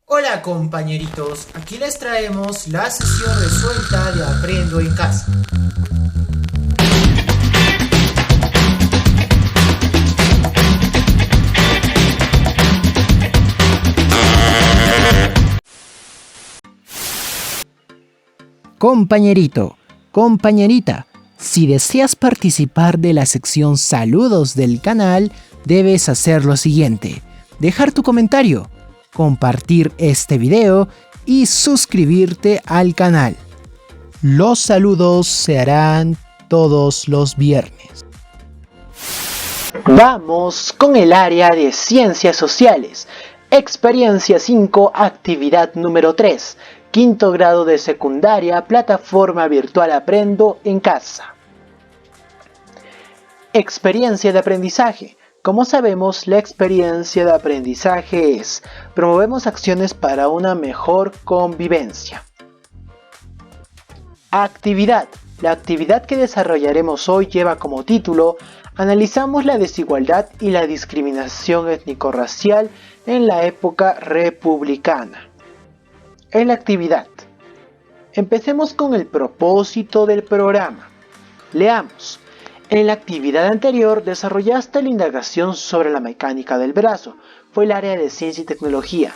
Hola compañeritos, aquí les traemos la sesión resuelta de Aprendo en Casa. Compañerito, compañerita, si deseas participar de la sección Saludos del canal, debes hacer lo siguiente: dejar tu comentario, compartir este video y suscribirte al canal. Los saludos se harán todos los viernes. Vamos con el área de Ciencias Sociales. Experiencia 5, actividad número 3. Quinto grado de secundaria, plataforma virtual Aprendo en Casa. Experiencia de aprendizaje. Como sabemos, la experiencia de aprendizaje es: promovemos acciones para una mejor convivencia. Actividad. La actividad que desarrollaremos hoy lleva como título: analizamos la desigualdad y la discriminación étnico-racial en la época republicana. En la actividad, empecemos con el propósito del programa. Leamos. En la actividad anterior desarrollaste la indagación sobre la mecánica del brazo. Fue el área de ciencia y tecnología.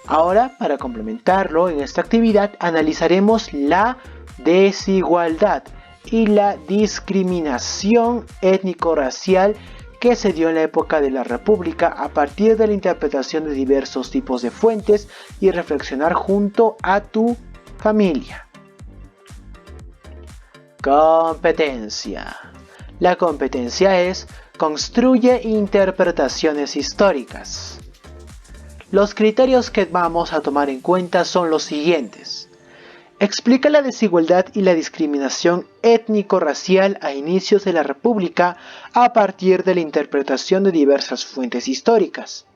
Ahora, para complementarlo, en esta actividad analizaremos la desigualdad y la discriminación étnico-racial que se dio en la época de la República a partir de la interpretación de diversos tipos de fuentes y reflexionar junto a tu familia. Competencia. La competencia es: construye interpretaciones históricas. Los criterios que vamos a tomar en cuenta son los siguientes. Explica la desigualdad y la discriminación étnico-racial a inicios de la República a partir de la interpretación de diversas fuentes históricas.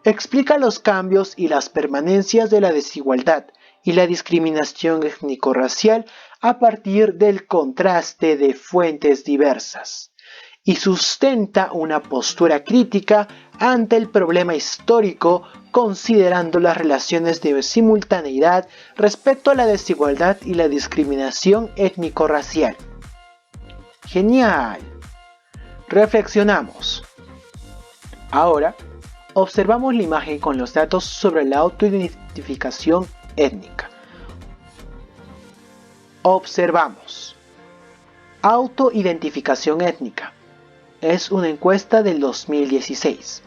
Explica los cambios y las permanencias de la desigualdad y la discriminación étnico-racial a partir del contraste de fuentes diversas. Y sustenta una postura crítica ante el problema histórico, considerando las relaciones de simultaneidad respecto a la desigualdad y la discriminación étnico-racial. ¡Genial! Reflexionamos. Ahora, observamos la imagen con los datos sobre la autoidentificación étnica. Observamos. Autoidentificación étnica. Es una encuesta del 2016.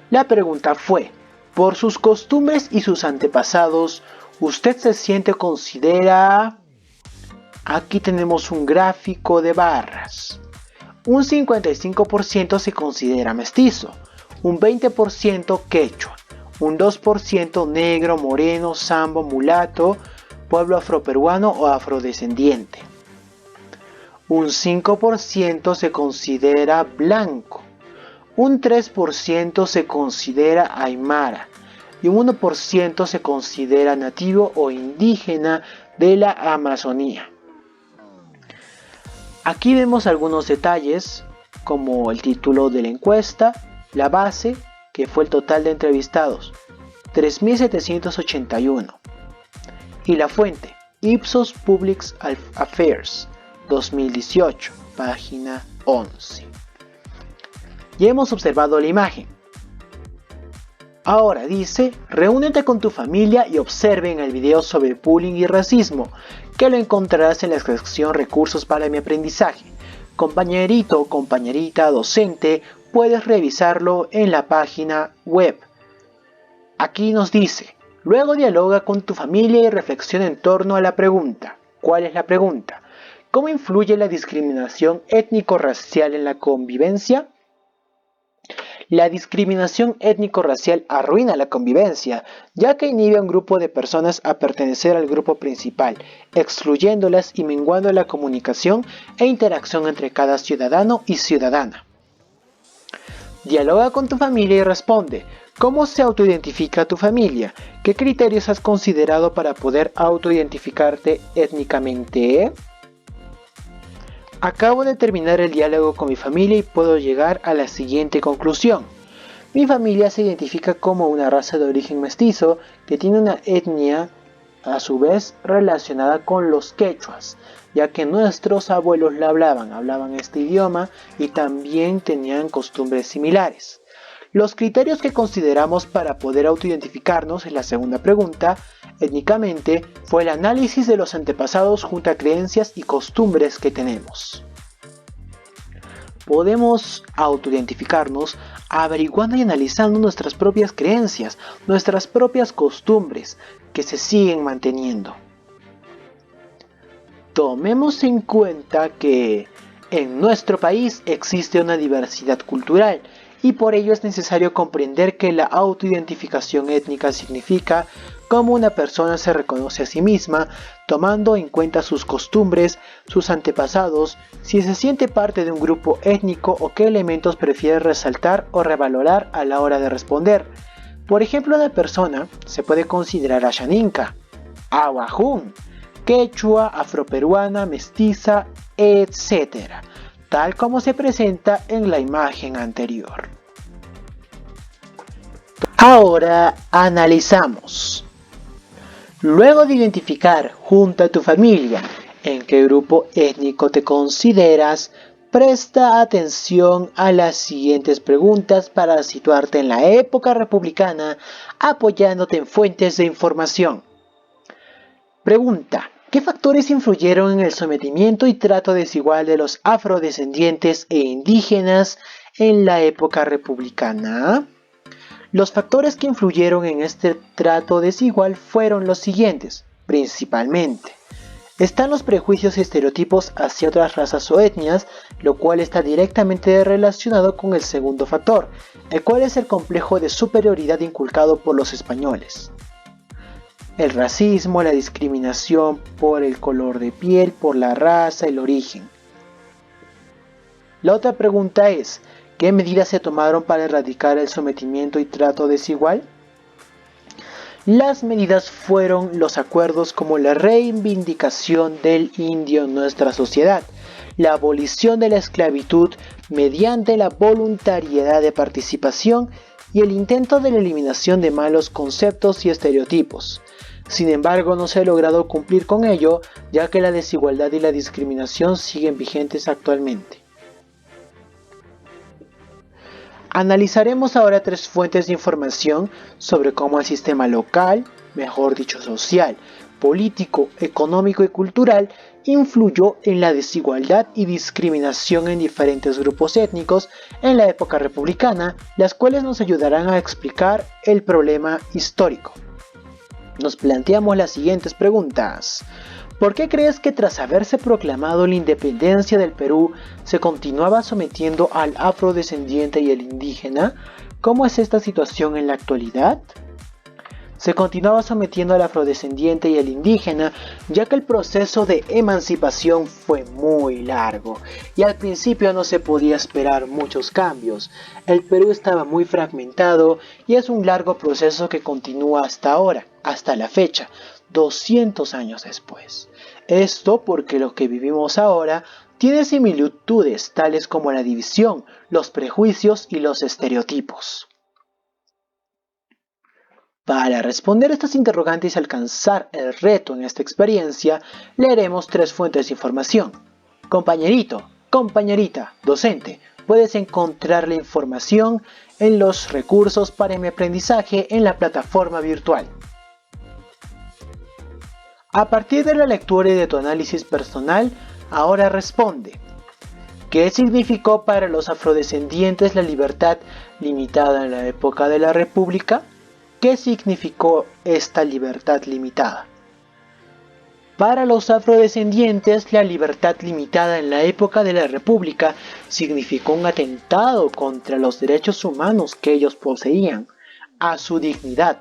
La pregunta fue: por sus costumbres y sus antepasados, ¿usted se siente o considera? Aquí tenemos un gráfico de barras. Un 55% se considera mestizo, un 20% quechua, un 2% negro, moreno, sambo, mulato, pueblo afroperuano o afrodescendiente. Un 5% se considera blanco, un 3% se considera aymara y un 1% se considera nativo o indígena de la Amazonía. Aquí vemos algunos detalles como el título de la encuesta, la base, que fue el total de entrevistados, 3.781, y la fuente, Ipsos Public Affairs, 2018, página 11. Ya hemos observado la imagen. Ahora dice: reúnete con tu familia y observen el video sobre bullying y racismo, que lo encontrarás en la sección Recursos para mi aprendizaje. Compañerito o compañerita docente, puedes revisarlo en la página web. Aquí nos dice: luego dialoga con tu familia y reflexiona en torno a la pregunta. ¿Cuál es la pregunta? ¿Cómo influye la discriminación étnico-racial en la convivencia? La discriminación étnico-racial arruina la convivencia, ya que inhibe a un grupo de personas a pertenecer al grupo principal, excluyéndolas y menguando la comunicación e interacción entre cada ciudadano y ciudadana. Dialoga con tu familia y responde: ¿cómo se autoidentifica tu familia? ¿Qué criterios has considerado para poder autoidentificarte étnicamente? Acabo de terminar el diálogo con mi familia y puedo llegar a la siguiente conclusión. Mi familia se identifica como una raza de origen mestizo que tiene una etnia a su vez relacionada con los quechuas, ya que nuestros abuelos la hablaban este idioma y también tenían costumbres similares. Los criterios que consideramos para poder autoidentificarnos en la segunda pregunta, étnicamente, fue el análisis de los antepasados junto a creencias y costumbres que tenemos. Podemos autoidentificarnos averiguando y analizando nuestras propias creencias, nuestras propias costumbres que se siguen manteniendo. Tomemos en cuenta que en nuestro país existe una diversidad cultural y por ello es necesario comprender que la autoidentificación étnica significa cómo una persona se reconoce a sí misma, tomando en cuenta sus costumbres, sus antepasados, si se siente parte de un grupo étnico o qué elementos prefiere resaltar o revalorar a la hora de responder. Por ejemplo, una persona se puede considerar ayaninca, ahuajún, quechua, afroperuana, mestiza, etc., tal como se presenta en la imagen anterior. Ahora analizamos. Luego de identificar junto a tu familia en qué grupo étnico te consideras, presta atención a las siguientes preguntas para situarte en la época republicana apoyándote en fuentes de información. Pregunta: ¿qué factores influyeron en el sometimiento y trato desigual de los afrodescendientes e indígenas en la época republicana? Los factores que influyeron en este trato desigual fueron los siguientes, principalmente. Están los prejuicios y estereotipos hacia otras razas o etnias, lo cual está directamente relacionado con el segundo factor, el cual es el complejo de superioridad inculcado por los españoles. El racismo, la discriminación por el color de piel, por la raza, el origen. La otra pregunta es, ¿qué medidas se tomaron para erradicar el sometimiento y trato desigual? Las medidas fueron los acuerdos como la reivindicación del indio en nuestra sociedad, la abolición de la esclavitud mediante la voluntariedad de participación y el intento de la eliminación de malos conceptos y estereotipos. Sin embargo, no se ha logrado cumplir con ello, ya que la desigualdad y la discriminación siguen vigentes actualmente. Analizaremos ahora 3 fuentes de información sobre cómo el sistema local, mejor dicho social, político, económico y cultural influyó en la desigualdad y discriminación en diferentes grupos étnicos en la época republicana, las cuales nos ayudarán a explicar el problema histórico. Nos planteamos las siguientes preguntas. ¿Por qué crees que tras haberse proclamado la independencia del Perú, se continuaba sometiendo al afrodescendiente y el indígena? ¿Cómo es esta situación en la actualidad? Se continuaba sometiendo al afrodescendiente y el indígena, ya que el proceso de emancipación fue muy largo y al principio no se podía esperar muchos cambios. El Perú estaba muy fragmentado y es un largo proceso que continúa hasta ahora, hasta la fecha, 200 años después. Esto porque lo que vivimos ahora tiene similitudes tales como la división, los prejuicios y los estereotipos. Para responder estas interrogantes y alcanzar el reto en esta experiencia, leeremos 3 fuentes de información. Compañerito, compañerita, docente, puedes encontrar la información en los recursos para mi aprendizaje en la plataforma virtual. A partir de la lectura y de tu análisis personal, ahora responde. ¿Qué significó para los afrodescendientes la libertad limitada en la época de la República? ¿Qué significó esta libertad limitada? Para los afrodescendientes, la libertad limitada en la época de la República significó un atentado contra los derechos humanos que ellos poseían, a su dignidad.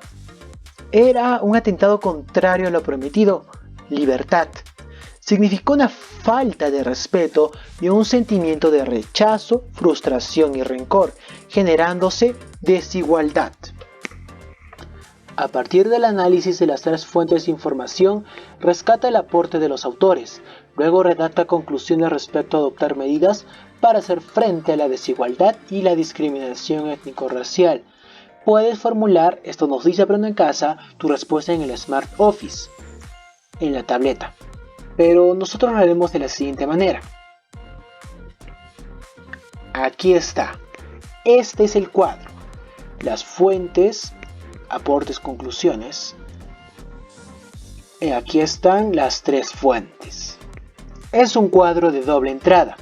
Era un atentado contrario a lo prometido, libertad. Significó una falta de respeto y un sentimiento de rechazo, frustración y rencor, generándose desigualdad. A partir del análisis de las 3 fuentes de información, rescata el aporte de los autores, Luego redacta conclusiones respecto a adoptar medidas para hacer frente a la desigualdad y la discriminación étnico-racial. Puedes formular, esto nos dice Aprendo en Casa, tu respuesta en el Smart Office, en la tableta. Pero nosotros lo haremos de la siguiente manera. Aquí está. Este es el cuadro. Las fuentes, aportes, conclusiones. Aquí están las 3 fuentes. Es un cuadro de doble entrada.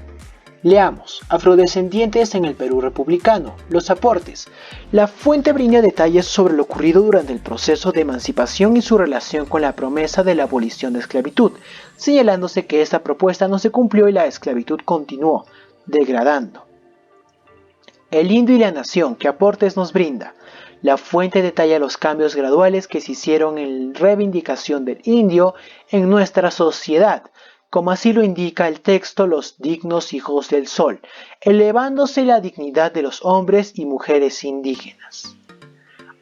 Leamos. Afrodescendientes en el Perú republicano. Los aportes. La fuente brinda detalles sobre lo ocurrido durante el proceso de emancipación y su relación con la promesa de la abolición de esclavitud, señalándose que esta propuesta no se cumplió y la esclavitud continuó, degradando. El indio y la nación, ¿qué aportes nos brinda? La fuente detalla los cambios graduales que se hicieron en reivindicación del indio en nuestra sociedad, como así lo indica el texto Los dignos hijos del sol, elevándose la dignidad de los hombres y mujeres indígenas.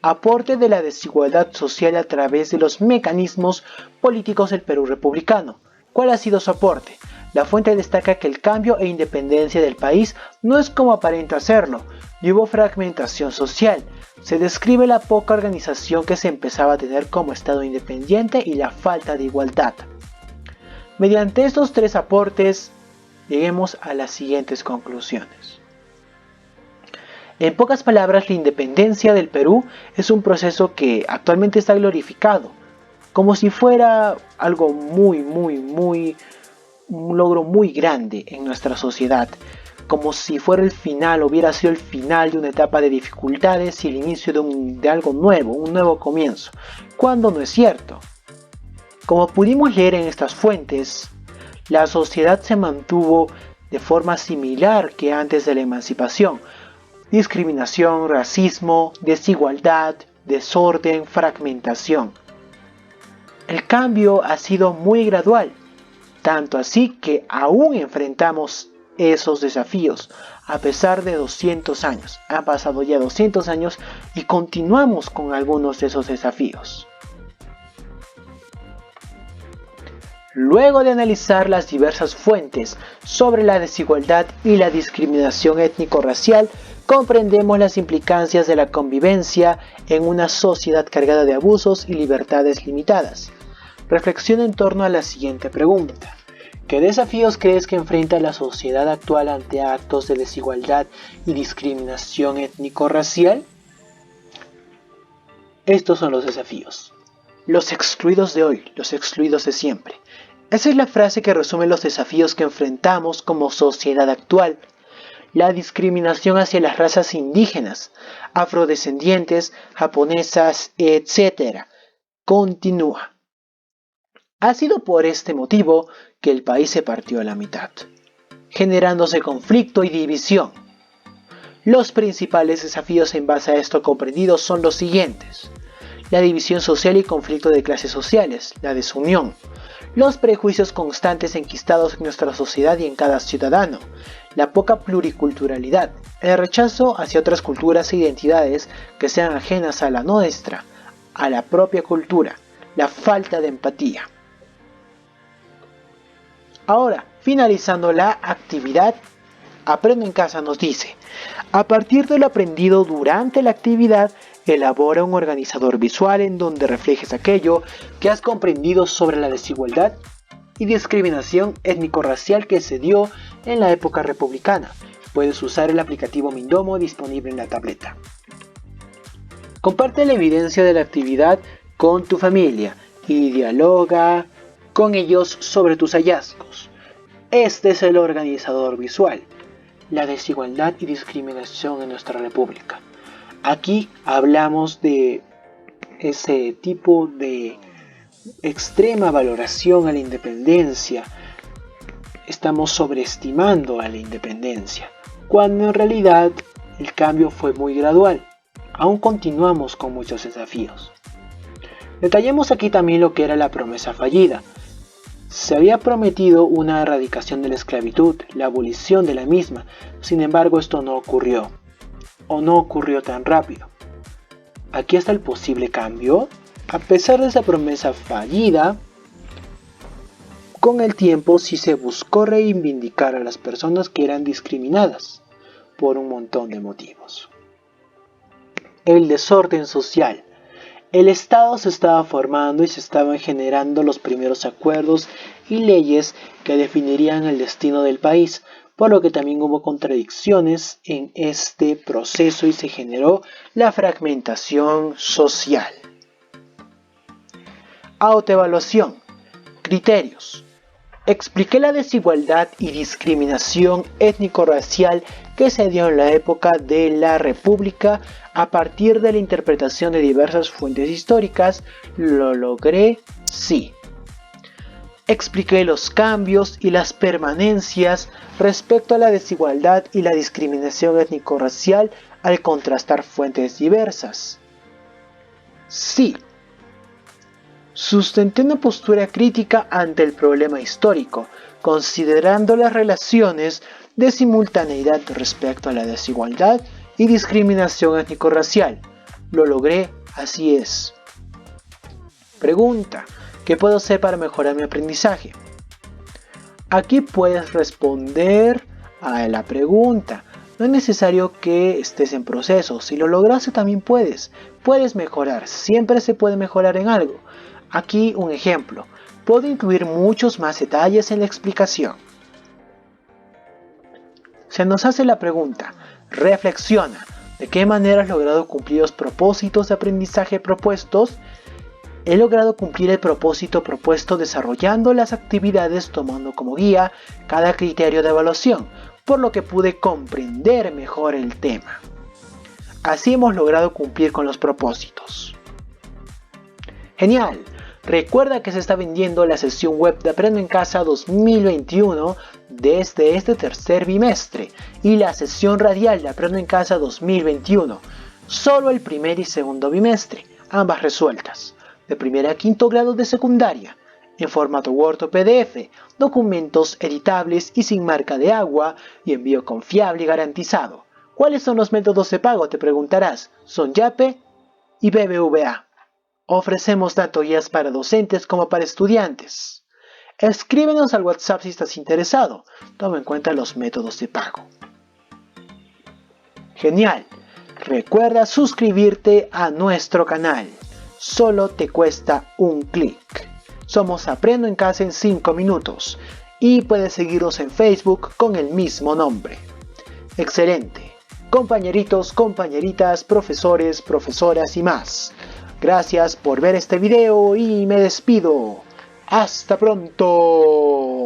Aporte de la desigualdad social a través de los mecanismos políticos del Perú republicano. ¿Cuál ha sido su aporte? La fuente destaca que el cambio e independencia del país no es como aparenta serlo, y hubo fragmentación social. Se describe la poca organización que se empezaba a tener como Estado independiente y la falta de igualdad. Mediante estos 3 aportes, lleguemos a las siguientes conclusiones. En pocas palabras, la independencia del Perú es un proceso que actualmente está glorificado, como si fuera algo un logro muy grande en nuestra sociedad, como si fuera el final, hubiera sido el final de una etapa de dificultades y el inicio de algo nuevo, un nuevo comienzo, cuando no es cierto. Como pudimos leer en estas fuentes, la sociedad se mantuvo de forma similar que antes de la emancipación. Discriminación, racismo, desigualdad, desorden, fragmentación. El cambio ha sido muy gradual, tanto así que aún enfrentamos esos desafíos a pesar de 200 años. Han pasado ya 200 años y continuamos con algunos de esos desafíos. Luego de analizar las diversas fuentes sobre la desigualdad y la discriminación étnico-racial, comprendemos las implicancias de la convivencia en una sociedad cargada de abusos y libertades limitadas. Reflexiona en torno a la siguiente pregunta. ¿Qué desafíos crees que enfrenta la sociedad actual ante actos de desigualdad y discriminación étnico-racial? Estos son los desafíos. Los excluidos de hoy, los excluidos de siempre. Esa es la frase que resume los desafíos que enfrentamos como sociedad actual. La discriminación hacia las razas indígenas, afrodescendientes, japonesas, etc. continúa. Ha sido por este motivo que el país se partió a la mitad, generándose conflicto y división. Los principales desafíos en base a esto comprendido son los siguientes: la división social y conflicto de clases sociales, la desunión, los prejuicios constantes enquistados en nuestra sociedad y en cada ciudadano, la poca pluriculturalidad, el rechazo hacia otras culturas e identidades que sean ajenas a la nuestra, a la propia cultura, la falta de empatía. Ahora, finalizando la actividad, Aprendo en Casa nos dice: a partir de lo aprendido durante la actividad, elabora un organizador visual en donde reflejes aquello que has comprendido sobre la desigualdad y discriminación étnico-racial que se dio en la época republicana. Puedes usar el aplicativo Mindomo disponible en la tableta. Comparte la evidencia de la actividad con tu familia y dialoga con ellos sobre tus hallazgos. Este es el organizador visual: la desigualdad y discriminación en nuestra república. Aquí hablamos de ese tipo de extrema valoración a la independencia. Estamos sobreestimando a la independencia, cuando en realidad el cambio fue muy gradual. Aún continuamos con muchos desafíos. Detallemos aquí también lo que era la promesa fallida. Se había prometido una erradicación de la esclavitud, la abolición de la misma. Sin embargo, esto no ocurrió, o no ocurrió tan rápido. Aquí está el posible cambio. A pesar de esa promesa fallida, Con el tiempo sí se buscó reivindicar a las personas que eran discriminadas por un montón de motivos. El desorden social. El Estado se estaba formando y se estaban generando los primeros acuerdos y leyes que definirían el destino del país, por lo que también hubo contradicciones en este proceso y se generó la fragmentación social. Autoevaluación. Criterios. Expliqué la desigualdad y discriminación étnico-racial que se dio en la época de la República a partir de la interpretación de diversas fuentes históricas. ¿Lo logré? Sí. Expliqué los cambios y las permanencias respecto a la desigualdad y la discriminación étnico-racial al contrastar fuentes diversas. Sí. Sustenté una postura crítica ante el problema histórico, considerando las relaciones de simultaneidad respecto a la desigualdad y discriminación étnico-racial. Lo logré, así es. Pregunta: ¿qué puedo hacer para mejorar mi aprendizaje? Aquí puedes responder a la pregunta. No es necesario que estés en proceso. Si lo lograste también puedes mejorar. Siempre se puede mejorar en algo. Aquí un ejemplo. Puedo incluir muchos más detalles en la explicación. Se nos hace la pregunta. Reflexiona. ¿De qué manera has logrado cumplir los propósitos de aprendizaje propuestos? He logrado cumplir el propósito propuesto desarrollando las actividades tomando como guía cada criterio de evaluación, por lo que pude comprender mejor el tema. Así hemos logrado cumplir con los propósitos. ¡Genial! Recuerda que se está vendiendo la sesión web de Aprendo en Casa 2021 desde este tercer bimestre y la sesión radial de Aprendo en Casa 2021, solo el primer y segundo bimestre, ambas resueltas, de primer a quinto grado de secundaria, en formato Word o PDF, documentos editables y sin marca de agua y envío confiable y garantizado. ¿Cuáles son los métodos de pago? Te preguntarás. Son Yape y BBVA. Ofrecemos tanto guías para docentes como para estudiantes. Escríbenos al WhatsApp si estás interesado. Toma en cuenta los métodos de pago. Genial. Recuerda suscribirte a nuestro canal. Solo te cuesta un clic. Somos Aprendo en Casa en 5 minutos. Y puedes seguirnos en Facebook con el mismo nombre. Excelente. Compañeritos, compañeritas, profesores, profesoras y más. Gracias por ver este video y me despido. ¡Hasta pronto!